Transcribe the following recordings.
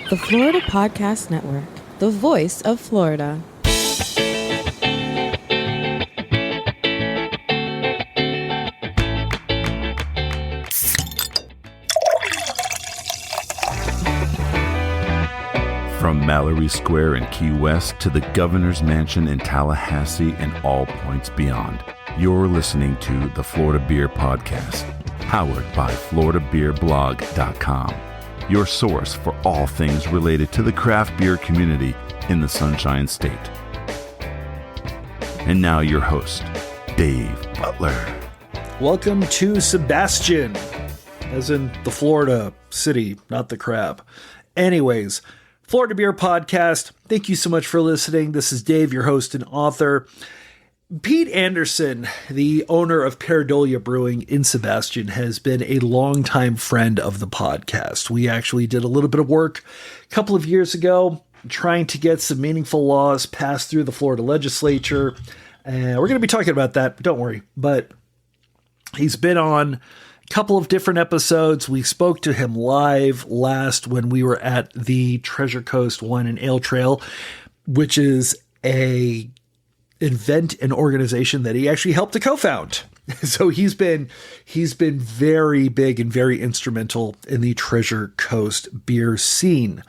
The Florida Podcast Network, the voice of Florida. From Mallory Square in Key West to the Governor's Mansion in Tallahassee and all points beyond, you're listening to the Florida Beer Podcast, powered by FloridaBeerBlog.com, your source for all things related to the craft beer community in the Sunshine State. And now your host, Dave Butler. Welcome to Sebastian, as in the Florida city, not the crab. Anyways, Florida Beer Podcast, thank you so much for listening. This is Dave, your host and author. Pete Anderson, the owner of Pareidolia Brewing in Sebastian, has been a longtime friend of the podcast. We actually did a little bit of work a couple of years ago trying to get some meaningful laws passed through the Florida legislature. We're going to be talking about that, don't worry. But he's been on couple of different episodes. We spoke to him live last when we were at the Treasure Coast Wine and Ale Trail, which is a event and organization that he actually helped to co-found. So he's been very big and very instrumental in the Treasure Coast beer scene.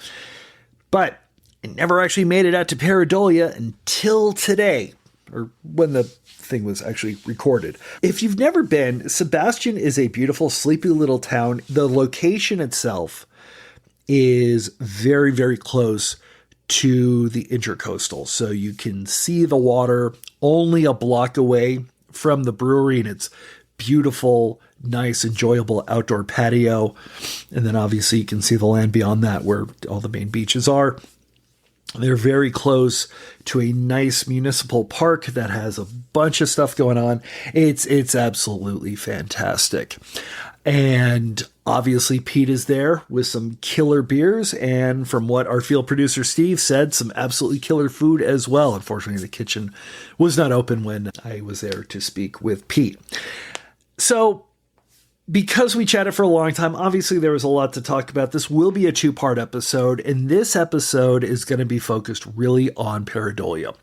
But it never actually made it out to Pareidolia until today, or when the thing was actually recorded. If you've never been, Sebastian is a beautiful, sleepy little town. The location itself is very, very close to the Intercoastal. So you can see the water only a block away from the brewery and its beautiful, nice, enjoyable outdoor patio. And then obviously you can see the land beyond that where all the main beaches are. They're very close to a nice municipal park that has a bunch of stuff going on. It's absolutely fantastic. And obviously Pete is there with some killer beers. And from what our field producer Steve said, some absolutely killer food as well. Unfortunately, the kitchen was not open when I was there to speak with Pete. So because we chatted for a long time, obviously there was a lot to talk about. This will be a two-part episode, and this episode is going to be focused really on Pareidolia.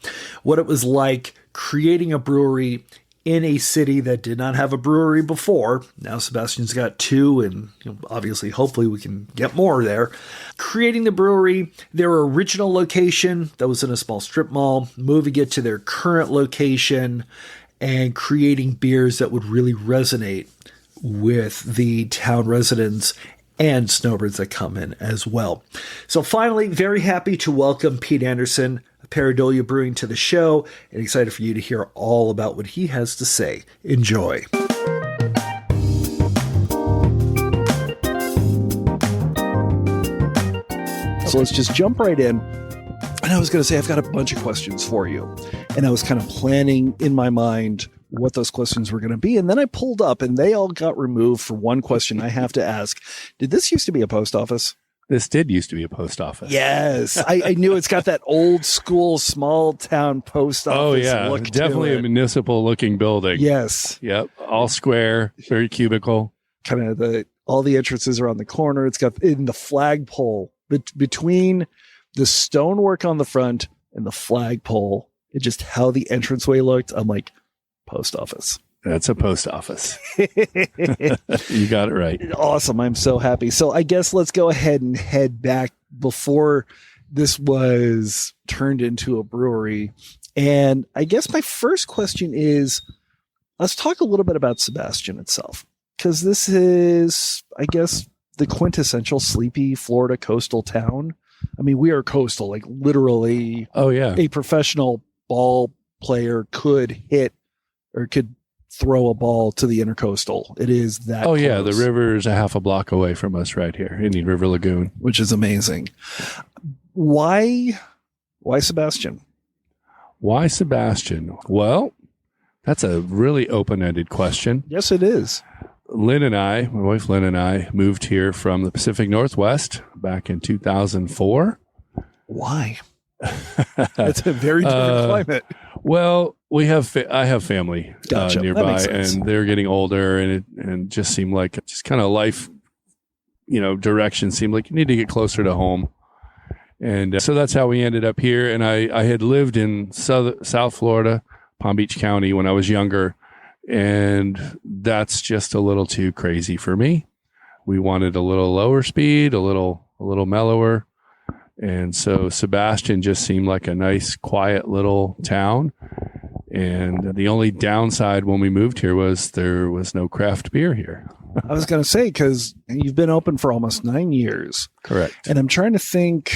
What it was like creating a brewery in a city that did not have a brewery before. Now Sebastian's got two, and obviously, hopefully we can get more there. Creating the brewery, their original location that was in a small strip mall, moving it to their current location, and creating beers that would really resonate with the town residents and snowbirds that come in as well. So finally, very happy to welcome Pete Anderson of Pareidolia Brewing to the show, and excited for you to hear all about what he has to say. Enjoy. So let's just jump right in. And I was going to say, I've got a bunch of questions for you. And I was kind of planning in my mind what those questions were going to be. And then I pulled up and they all got removed for one question I have to ask. Did this used to be a post office? This did used to be a post office. Yes. I knew it's got that old school, small town post office. Oh, yeah. Look definitely a municipal looking building. Yes. Yep. All square, very cubical. Kind of all the entrances are on the corner. It's got in the flagpole between the stonework on the front and the flagpole. It just how the entranceway looked. I'm like, post office. That's a post office. You got it right. Awesome. I'm so happy. So I guess let's go ahead and head back before this was turned into a brewery. And I guess my first question is, let's talk a little bit about Sebastian itself, because this is, I guess, the quintessential sleepy Florida coastal town. I mean, we are coastal, like literally. Oh, yeah. A professional ball player could hit or could throw a ball to the Intercoastal. It is that. Oh, yeah. close. The river is a half a block away from us right here, Indian River Lagoon. Which is amazing. Why Sebastian? Why Sebastian? Well, that's a really open-ended question. Yes, it is. Lynn and I, my wife Lynn and I, moved here from the Pacific Northwest back in 2004. Why? It's a very different climate. Well, I have family Gotcha. nearby, and they're getting older, and it just seemed like just kind of life, direction seemed like you need to get closer to home. And so that's how we ended up here. And I had lived in South Florida, Palm Beach County, when I was younger. And that's just a little too crazy for me. We wanted a little lower speed, a little mellower. And so Sebastian just seemed like a nice, quiet little town. And the only downside when we moved here was there was no craft beer here. I was going to say, because you've been open for almost 9 years. Correct. And I'm trying to think,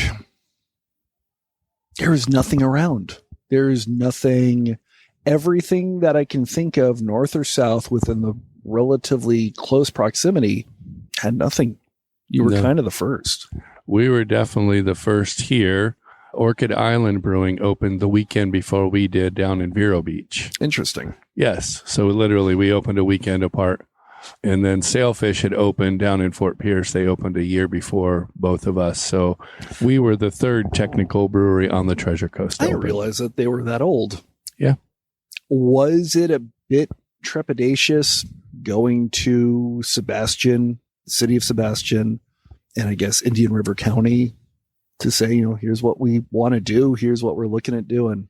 there is nothing around. There's nothing, everything that I can think of north or south within the relatively close proximity had nothing. You were kind of the first. We were definitely the first here. Orchid Island Brewing opened the weekend before we did down in Vero Beach. Interesting. Yes. So literally we opened a weekend apart. And then Sailfish had opened down in Fort Pierce. They opened a year before both of us. So we were the third technical brewery on the Treasure Coast. I didn't realize that they were that old. Yeah. Was it a bit trepidatious going to Sebastian, the city of Sebastian, and I guess Indian River County to say, here's what we want to do. Here's what we're looking at doing.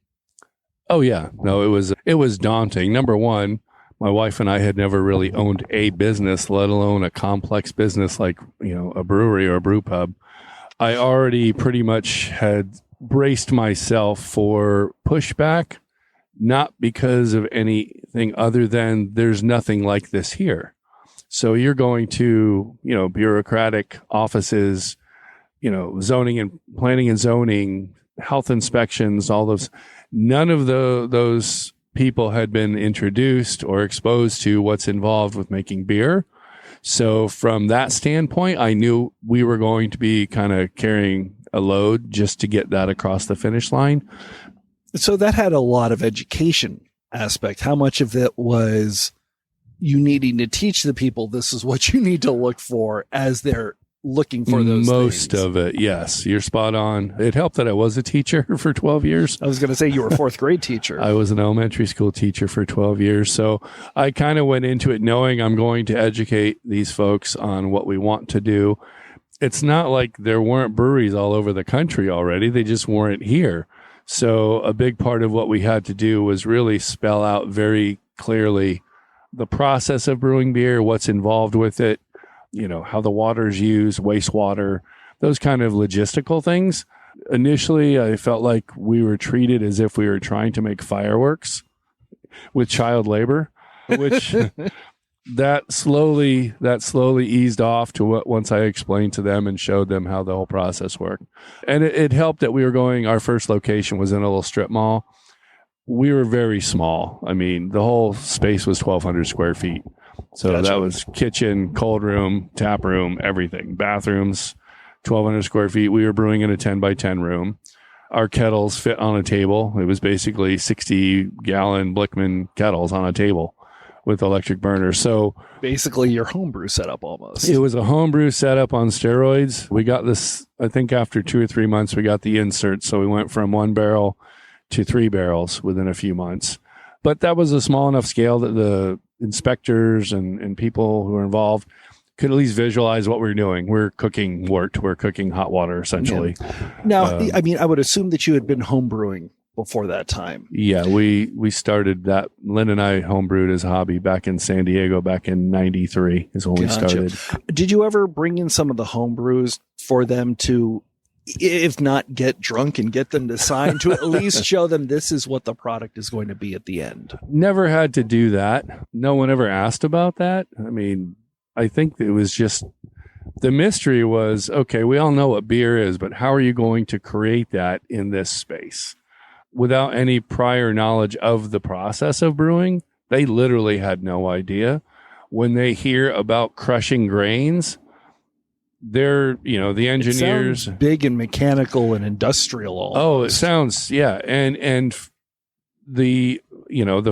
Oh yeah. No, it was daunting. Number one, my wife and I had never really owned a business, let alone a complex business like, a brewery or a brew pub. I already pretty much had braced myself for pushback, not because of anything other than there's nothing like this here. So you're going to, bureaucratic offices, zoning and planning and zoning, health inspections, all those. None of those people had been introduced or exposed to what's involved with making beer. So from that standpoint, I knew we were going to be kind of carrying a load just to get that across the finish line. So that had a lot of education aspect. How much of it was you needing to teach the people this is what you need to look for as they're looking for those most things? of it, yes. You're spot on. It helped that I was a teacher for 12 years. I was going to say you were a fourth grade teacher. I was an elementary school teacher for 12 years. So I kind of went into it knowing I'm going to educate these folks on what we want to do. It's not like there weren't breweries all over the country already. They just weren't here. So a big part of what we had to do was really spell out very clearly the process of brewing beer, what's involved with it, how the water is used, wastewater, those kind of logistical things. Initially, I felt like we were treated as if we were trying to make fireworks with child labor, which that slowly eased off to what once I explained to them and showed them how the whole process worked. And it helped that our first location was in a little strip mall. We were very small. I mean, the whole space was 1,200 square feet. So Gotcha. That was kitchen, cold room, tap room, everything, bathrooms, 1,200 square feet. We were brewing in a 10 by 10 room. Our kettles fit on a table. It was basically 60-gallon Blickman kettles on a table with electric burners. So basically your homebrew setup almost. it was a homebrew setup on steroids. We got this, I think after 2 or 3 months, we got the insert. So we went from 1 barrel to 3 barrels within a few months. But that was a small enough scale that the inspectors and people who were involved could at least visualize what we're doing. We're cooking wort. We're cooking hot water, essentially. Yeah. Now, I would assume that you had been homebrewing before that time. Yeah, we started that. Lynn and I homebrewed as a hobby back in San Diego back in 93 is when we started. Did you ever bring in some of the homebrews for them to, if not get drunk and get them to sign, to at least show them this is what the product is going to be at the end? Never had to do that. No one ever asked about that. I mean, I think it was just the mystery was, okay, we all know what beer is, but how are you going to create that in this space? Without any prior knowledge of the process of brewing, they literally had no idea. When they hear about crushing grains, they're, the engineers. It sounds big and mechanical and industrial. Almost. Oh, it sounds, yeah. And the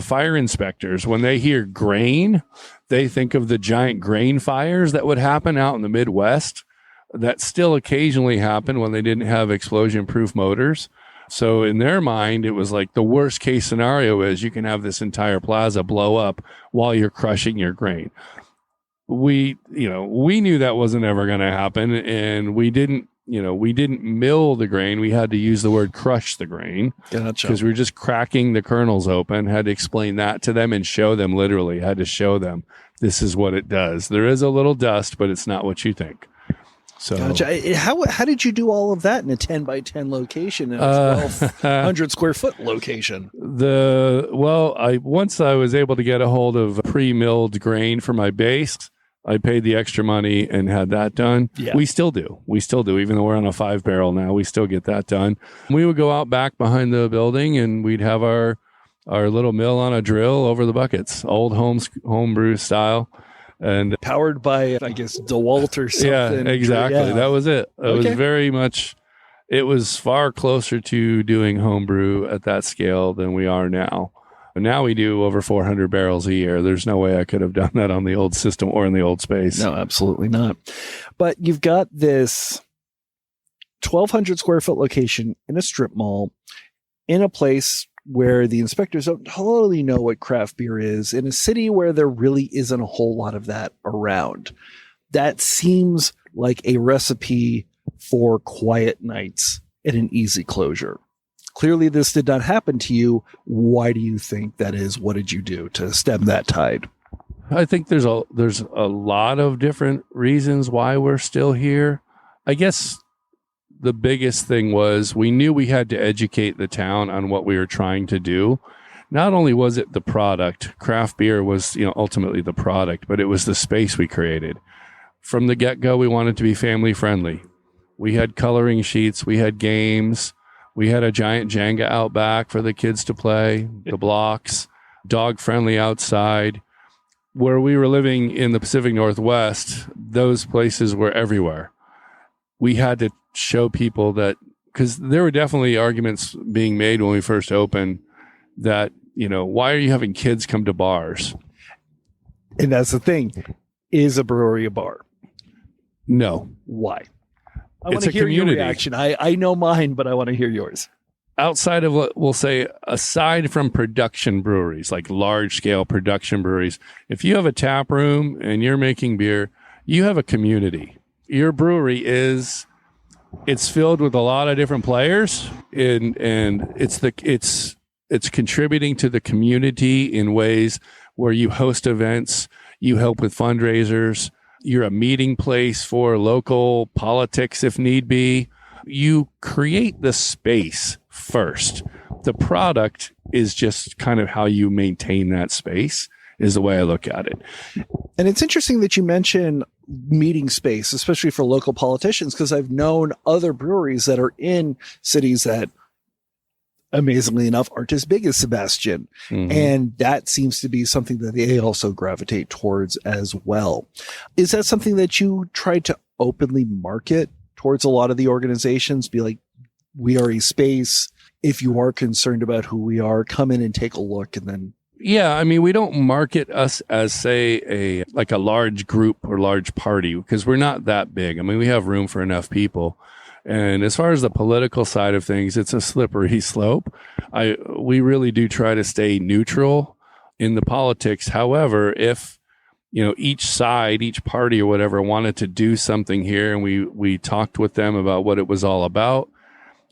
fire inspectors, when they hear grain, they think of the giant grain fires that would happen out in the Midwest that still occasionally happen when they didn't have explosion-proof motors. So in their mind, it was like the worst case scenario is you can have this entire plaza blow up while you're crushing your grain. We knew that wasn't ever going to happen, and we didn't we didn't mill the grain. We had to use the word crush the grain. Gotcha. Because we were just cracking the kernels open. Had to explain that to them and show them literally. Had to show them this is what it does. There is a little dust, but it's not what you think. So Gotcha. How did you do all of that in a 10 by 10 location in a 1,200 square foot location? Once I was able to get a hold of pre-milled grain for my base, I paid the extra money and had that done. Yeah. We still do. Even though we're on a 5-barrel now, we still get that done. We would go out back behind the building and we'd have our little mill on a drill over the buckets, old homebrew style. And powered by, I guess, DeWalt or something. Yeah, exactly. Yeah. That was it. It was very much, it was far closer to doing homebrew at that scale than we are now. Now we do over 400 barrels a year. There's no way I could have done that on the old system or in the old space. No, absolutely not. But you've got this 1,200 square foot location in a strip mall in a place where the inspectors don't totally know what craft beer is, in a city where there really isn't a whole lot of that around. That seems like a recipe for quiet nights and an easy closure. Clearly, this did not happen to you. Why do you think that is? What did you do to stem that tide? I think there's a lot of different reasons why we're still here. I guess the biggest thing was we knew we had to educate the town on what we were trying to do. Not only was it the product, craft beer was, ultimately the product, but it was the space we created. From the get-go, we wanted to be family friendly. We had coloring sheets, we had games, we had a giant Jenga out back for the kids to play, the blocks, dog friendly outside. Where we were living in the Pacific Northwest, those places were everywhere. We had to show people that, because there were definitely arguments being made when we first opened that, why are you having kids come to bars? And that's the thing. Is a brewery a bar? No. Why? I want It's to a hear community. your reaction. I know mine, but I want to hear yours. Outside of what we'll say, aside from production breweries, like large scale production breweries, if you have a tap room and you're making beer, you have a community. Your brewery it's filled with a lot of different players, and it's contributing to the community in ways where you host events, you help with fundraisers, you're a meeting place for local politics if need be. You create the space first. The product is just kind of how you maintain that space, is the way I look at it. And it's interesting that you mention meeting space, especially for local politicians, because I've known other breweries that are in cities that, amazingly enough, aren't as big as Sebastian. Mm-hmm. And that seems to be something that they also gravitate towards as well. Is that something that you tried to openly market towards a lot of the organizations? Be like, we are a space. If you are concerned about who we are, come in and take a look. And then, yeah, I mean, we don't market us as, say, a large group or large party, because we're not that big. I mean, we have room for enough people. And as far as the political side of things, it's a slippery slope. We really do try to stay neutral in the politics. However, if each side, each party or whatever wanted to do something here, and we talked with them about what it was all about,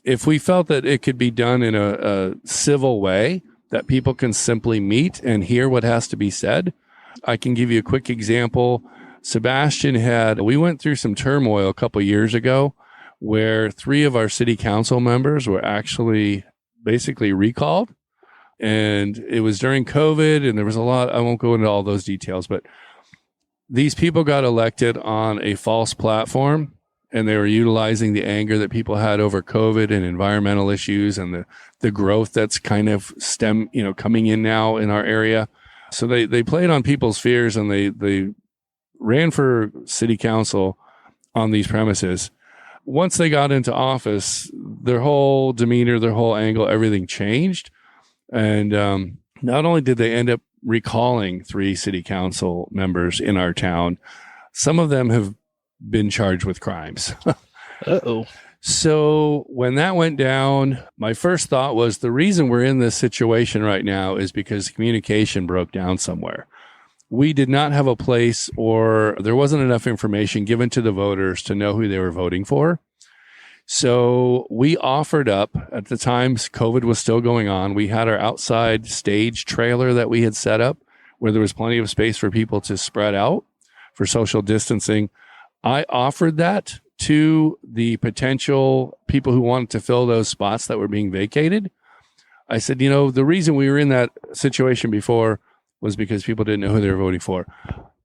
if we felt that it could be done in a civil way, that people can simply meet and hear what has to be said. I can give you a quick example. Sebastian we went through some turmoil a couple years ago where 3 of our city council members were actually basically recalled. And it was during COVID, and there was a lot, I won't go into all those details, but these people got elected on a false platform, and they were utilizing the anger that people had over COVID and environmental issues and the growth that's kind of coming in now in our area. So they played on people's fears, and they ran for city council on these premises. Once they got into office, their whole demeanor, their whole angle, everything changed. And not only did they end up recalling 3 city council members in our town, some of them have been charged with crimes. Uh-oh. So when that went down, my first thought was the reason we're in this situation right now is because communication broke down somewhere. We did not have a place, or there wasn't enough information given to the voters to know who they were voting for. So we offered up, at the time COVID was still going on. We had our outside stage trailer that we had set up where there was plenty of space for people to spread out for social distancing. I offered that to the potential people who wanted to fill those spots that were being vacated. I said, the reason we were in that situation before was because people didn't know who they were voting for.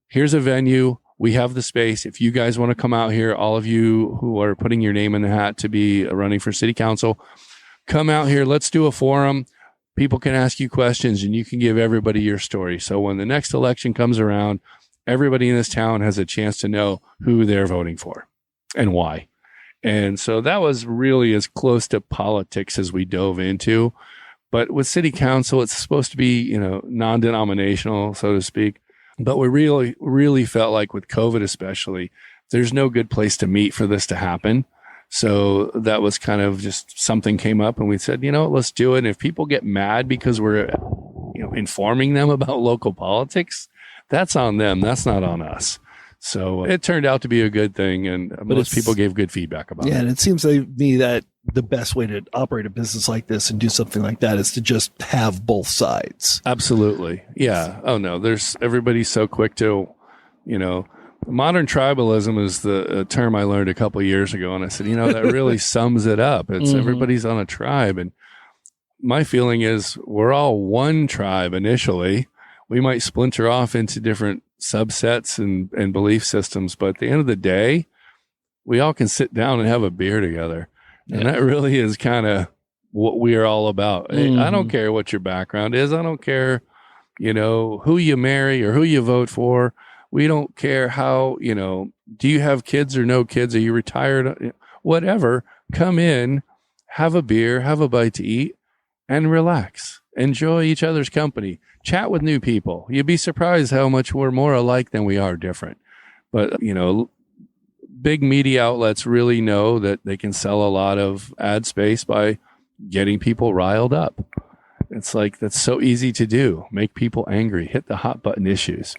Here's a venue. We have the space. If you guys want to come out here, all of you who are putting your name in the hat to be running for city council, come out here. Let's do a forum. People can ask you questions and you can give everybody your story. So when the next election comes around, everybody in this town has a chance to know who they're voting for and why. And so that was really as close to politics as we dove into. But with city council, it's supposed to be, non-denominational, so to speak. But we really, really felt like with COVID especially, there's no good place to meet for this to happen. So that was kind of just something came up and we said, let's do it. And if people get mad because we're, informing them about local politics, that's on them. That's not on us. So it turned out to be a good thing. And most people gave good feedback about it. Yeah. And it seems to me that the best way to operate a business like this and do something like that is to just have both sides. Absolutely. Yeah. Oh no, everybody's so quick to, modern tribalism is the term I learned a couple of years ago. And I said, that really sums it up. It's everybody's on a tribe. And my feeling is we're all one tribe initially. We might splinter off into different subsets and belief systems, but at the end of the day, we all can sit down and have a beer together. Yeah. And that really is kind of what we are all about. I don't care what your background is. I don't care, who you marry or who you vote for. We don't care how, do you have kids or no kids? Are you retired? Whatever. Come in, have a beer, have a bite to eat, and relax. Enjoy each other's company. Chat with new people. You'd be surprised how much we're more alike than we are different. But, big media outlets really know that they can sell a lot of ad space by getting people riled up. It's like, that's so easy to do. Make people angry. Hit the hot button issues.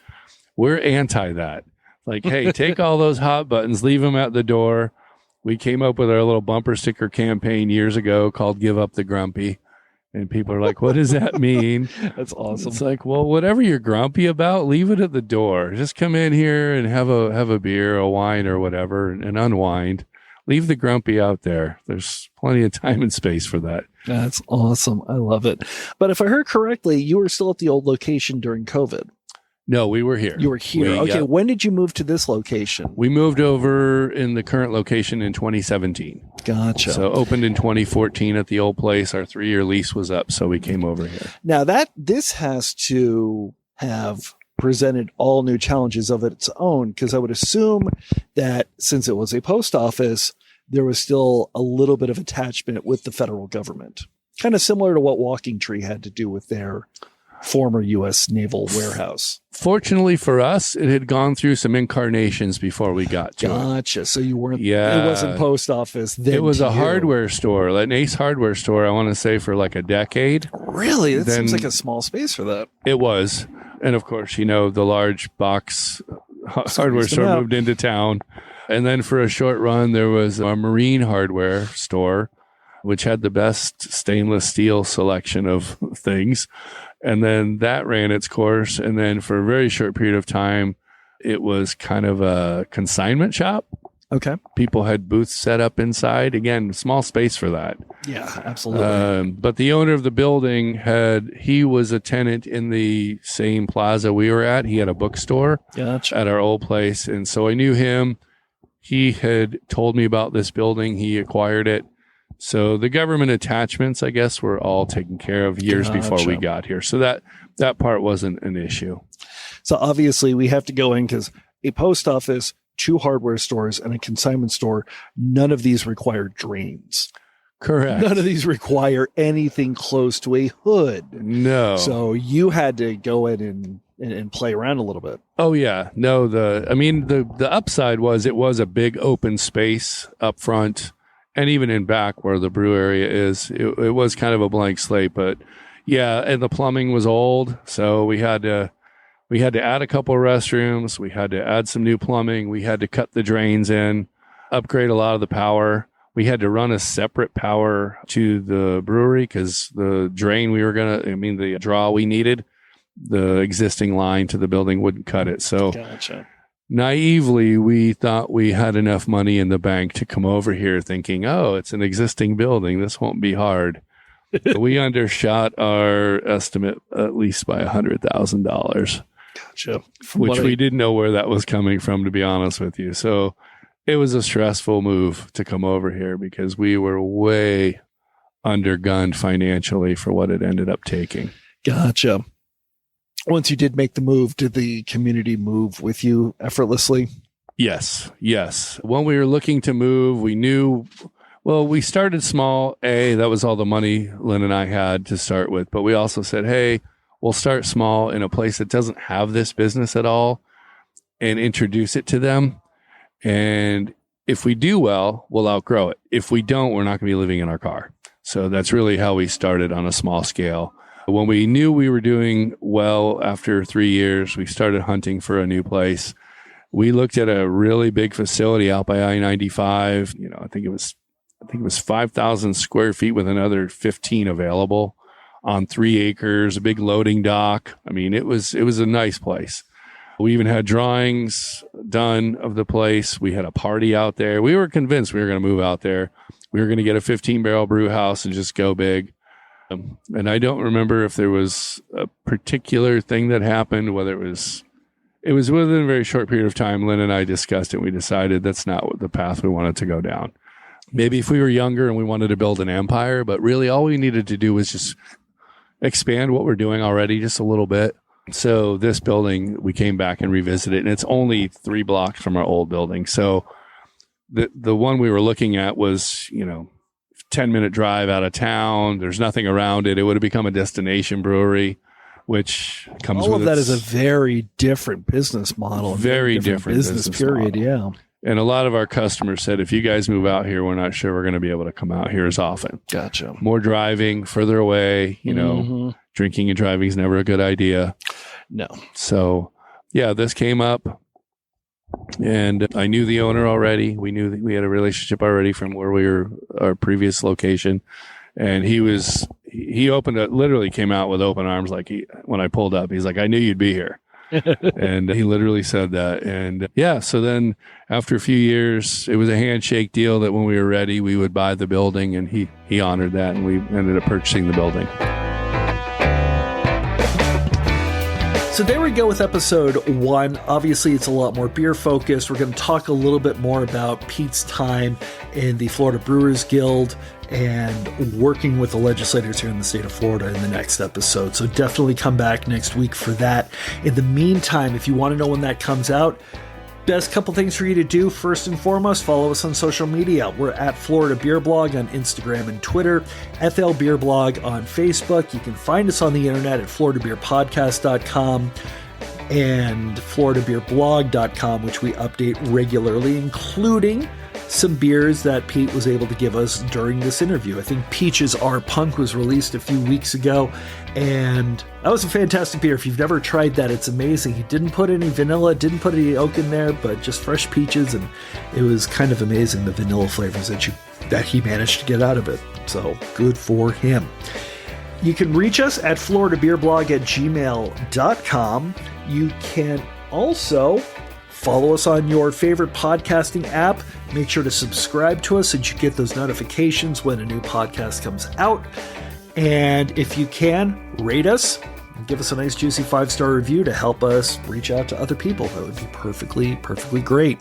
We're anti that. Like, hey, take all those hot buttons, leave them at the door. We came up with our little bumper sticker campaign years ago called Give Up the Grumpy. And people are like, what does that mean? That's awesome. It's like, well, whatever you're grumpy about, leave it at the door. Just come in here and have a beer, a wine or whatever and unwind. Leave the grumpy out there. There's plenty of time and space for that. That's awesome. I love it. But if I heard correctly, you were still at the old location during COVID. No, we were here. You were here. Okay. When did you move to this location? We moved over in the current location in 2017. Gotcha. So opened in 2014 at the old place. Our 3-year lease was up, so we came over here. Now this has to have presented all new challenges of its own, because I would assume that since it was a post office, there was still a little bit of attachment with the federal government, kind of similar to what Walking Tree had to do with their former U.S. naval warehouse. Fortunately for us, it had gone through some incarnations before we got to it. Gotcha. So you weren't, it wasn't post office. Then it was a hardware store, an Ace hardware store, I want to say, for like a decade. Really? That seems like a small space for that. It was. And of course, the large box hardware store moved into town. And then for a short run, there was a marine hardware store, which had the best stainless steel selection of things. And then that ran its course. And then for a very short period of time, it was kind of a consignment shop. Okay. People had booths set up inside. Again, small space for that. Yeah, absolutely. But the owner of the building he was a tenant in the same plaza we were at. He had a bookstore at our old place. And so I knew him. He had told me about this building. He acquired it. So the government attachments, I guess, were all taken care of years before we got here. So that part wasn't an issue. So obviously we have to go in because a post office, 2 hardware stores, and a consignment store, none of these require drains. Correct. None of these require anything close to a hood. No. So you had to go in and play around a little bit. Oh, yeah. No, the upside was it was a big open space up front. And even in back where the brew area is, it was kind of a blank slate. But yeah, and the plumbing was old, so we had to add a couple of restrooms. We had to add some new plumbing. We had to cut the drains in, upgrade a lot of the power. We had to run a separate power to the brewery because the drain the draw we needed, the existing line to the building wouldn't cut it. So Gotcha. naively, we thought we had enough money in the bank to come over here thinking, oh, it's an existing building. This won't be hard. We undershot our estimate at least by $100,000. Gotcha. Which we didn't know where that was coming from, to be honest with you. So it was a stressful move to come over here because we were way undergunned financially for what it ended up taking. Gotcha. Once you did make the move, did the community move with you effortlessly? Yes. When we were looking to move, we knew, well, we started small. That was all the money Lynn and I had to start with. But we also said, hey, we'll start small in a place that doesn't have this business at all and introduce it to them. And if we do well, we'll outgrow it. If we don't, we're not going to be living in our car. So that's really how we started on a small scale. When we knew we were doing well after 3 years, we started hunting for a new place. We looked at a really big facility out by I-95. I think it was 5,000 square feet with another 15 available on 3 acres, a big loading dock. I mean, it was a nice place. We even had drawings done of the place. We had a party out there. We were convinced we were going to move out there. We were going to get a 15-barrel brew house and just go big. And I don't remember if there was a particular thing that happened, whether it was within a very short period of time. Lynn and I discussed it. We decided that's not the path we wanted to go down. Maybe if we were younger and we wanted to build an empire, but really all we needed to do was just expand what we're doing already just a little bit. So this building, we came back and revisited it, and it's only 3 blocks from our old building. So the one we were looking at was, 10-minute drive out of town. There's nothing around it. It would have become a destination brewery, which comes all with of that is a very different business model. Very different business period. Model. Yeah. And a lot of our customers said, if you guys move out here, we're not sure we're going to be able to come out here as often. Gotcha. More driving, further away, drinking and driving is never a good idea. No. So, yeah, this came up, and I knew the owner already. We knew that we had a relationship already from where we were, our previous location. And he literally came out with open arms. When I pulled up, he's like, I knew you'd be here. And he literally said that. And yeah, so then after a few years, it was a handshake deal that when we were ready, we would buy the building, and he honored that, and we ended up purchasing the building. So there we go with episode 1. Obviously, it's a lot more beer focused. We're going to talk a little bit more about Pete's time in the Florida Brewers Guild and working with the legislators here in the state of Florida in the next episode. So definitely come back next week for that. In the meantime, if you want to know when that comes out, best couple things for you to do. First and foremost, follow us on social media. We're at Florida Beer Blog on Instagram and Twitter, FL Beer Blog on Facebook. You can find us on the internet at floridabeerpodcast.com and floridabeerblog.com, which we update regularly, including some beers that Pete was able to give us during this interview. I think Peaches Are Punk was released a few weeks ago, and that was a fantastic beer. If you've never tried that, it's amazing. He didn't put any vanilla, didn't put any oak in there, but just fresh peaches, and it was kind of amazing, the vanilla flavors that he managed to get out of it. So good for him. You can reach us at floridabeerblog@gmail.com. You can also follow us on your favorite podcasting app. Make sure to subscribe to us so that you get those notifications when a new podcast comes out. And if you can, rate us and give us a nice juicy 5-star review to help us reach out to other people. That would be perfectly great.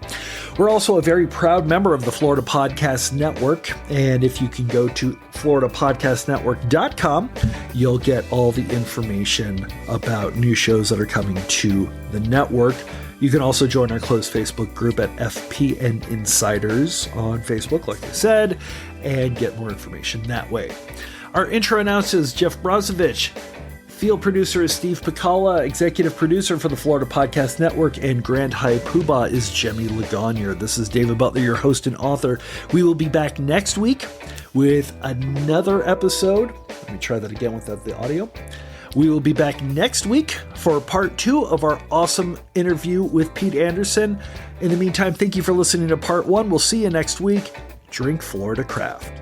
We're also a very proud member of the Florida Podcast Network. And if you can go to floridapodcastnetwork.com, you'll get all the information about new shows that are coming to the network. You can also join our closed Facebook group at FPN Insiders on Facebook, like I said, and get more information that way. Our intro announcer is Jeff Brozovich. Field producer is Steve Pekala. Executive producer for the Florida Podcast Network and Grand High Poobah is Jemmy Legagneur. This is David Butler, your host and author. We will be back next week with another episode. Let me try that again without the audio. We will be back next week for part 2 of our awesome interview with Pete Anderson. In the meantime, thank you for listening to part 1. We'll see you next week. Drink Florida Craft.